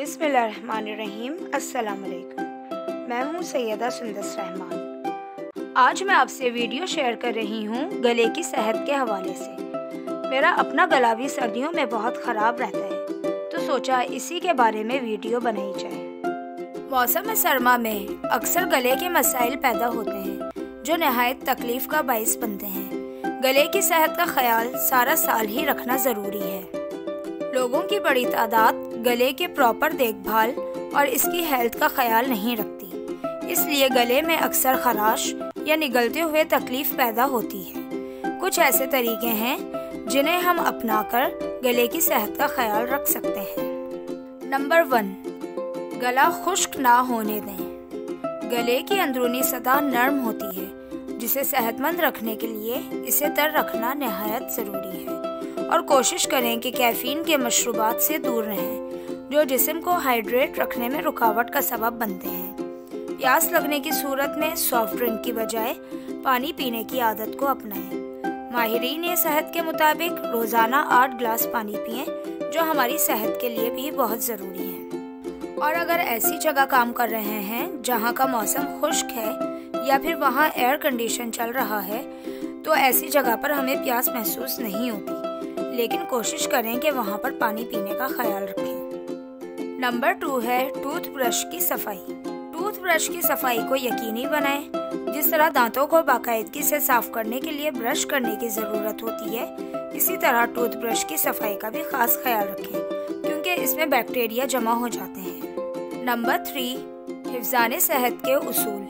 बिस्मिल्लाहिर्रहमानिर्रहीम। अस्सलाम वालेकुम। मैं हूँ सैयदा सुंदस रहमान। आज मैं आपसे वीडियो शेयर कर रही हूँ गले की सेहत के हवाले से। मेरा अपना गला भी सर्दियों में बहुत ख़राब रहता है, तो सोचा इसी के बारे में वीडियो बनाई जाए। मौसम सरमा में अक्सर गले के मसाइल पैदा होते हैं जो नहायत तकलीफ़ का बाइस बनते हैं। गले की सेहत का ख्याल सारा साल ही रखना ज़रूरी है। लोगों की बड़ी तादाद गले के प्रॉपर देखभाल और इसकी हेल्थ का ख्याल नहीं रखती, इसलिए गले में अक्सर खराश या निगलते हुए तकलीफ पैदा होती है। कुछ ऐसे तरीके हैं जिन्हें हम अपनाकर गले की सेहत का ख्याल रख सकते हैं। नंबर 1, गला खुश्क ना होने दें। गले की अंदरूनी सतह नरम होती है, जिसे सेहतमंद रखने के लिए इसे तर रखना नहायत ज़रूरी है। और कोशिश करें कि कैफीन के मशरूबात से दूर रहें जो जिस्म को हाइड्रेट रखने में रुकावट का सबब बनते हैं। प्यास लगने की सूरत में सॉफ्ट ड्रिंक की बजाय पानी पीने की आदत को अपनाएं। माहिरीन सेहत के मुताबिक रोज़ाना 8 गिलास पानी पिएं, जो हमारी सेहत के लिए भी बहुत ज़रूरी है। और अगर ऐसी जगह काम कर रहे हैं जहां का मौसम खुश्क है या फिर वहां एयर कंडीशन चल रहा है, तो ऐसी जगह पर हमें प्यास महसूस नहीं होती, लेकिन कोशिश करें कि वहाँ पर पानी पीने का ख्याल रखें। नंबर 2 है टूथ ब्रश की सफाई। टूथ ब्रश की सफाई को यकीनी बनाएं। जिस तरह दांतों को बाकायदगी से साफ करने के लिए ब्रश करने की ज़रूरत होती है, इसी तरह टूथ ब्रश की सफाई का भी खास ख्याल रखें, क्योंकि इसमें बैक्टीरिया जमा हो जाते हैं। नंबर 3, हिफ्ज़ाने सेहत के उसूल।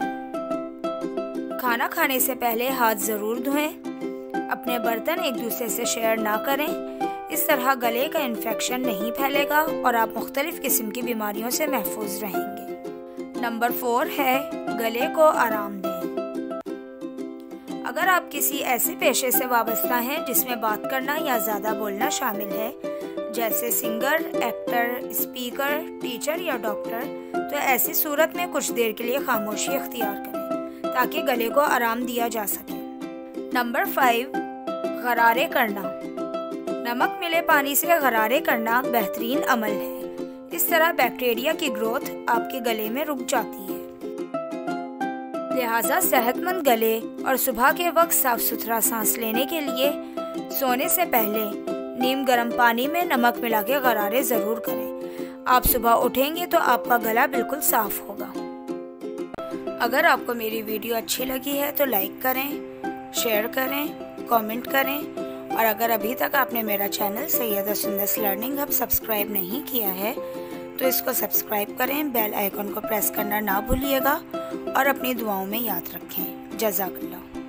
खाना खाने से पहले हाथ ज़रूर धोएं। अपने बर्तन एक दूसरे से शेयर ना करें, इस तरह गले का इन्फेक्शन नहीं फैलेगा और आप मुख्तलिफ किस्म की बीमारियों से महफूज रहेंगे। नंबर 4 है गले को आराम दें। अगर आप किसी ऐसे पेशे से वाबस्ता हैं जिसमें बात करना या ज़्यादा बोलना शामिल है, जैसे सिंगर, एक्टर, स्पीकर, टीचर या डॉक्टर, तो ऐसी सूरत में कुछ देर के लिए खामोशी अख्तियार करें ताकि गले को आराम दिया जा सके। नंबर 5, गरारे करना। नमक मिले पानी से गरारे करना बेहतरीन अमल है। इस तरह बैक्टीरिया की ग्रोथ आपके गले में रुक जाती है। लिहाजा सेहतमंद गले और सुबह के वक्त साफ सुथरा सांस लेने के लिए सोने से पहले नीम गर्म पानी में नमक मिला के गरारे ज़रूर करें। आप सुबह उठेंगे तो आपका गला बिल्कुल साफ होगा। अगर आपको मेरी वीडियो अच्छी लगी है तो लाइक करें, शेयर करें, कमेंट करें, और अगर अभी तक आपने मेरा channel Syeda Sundus learning hub subscribe नहीं किया है तो इसको सब्सक्राइब करें। बेल आइकन को प्रेस करना ना भूलिएगा और अपनी दुआओं में याद रखें। जज़ाकल्लाह।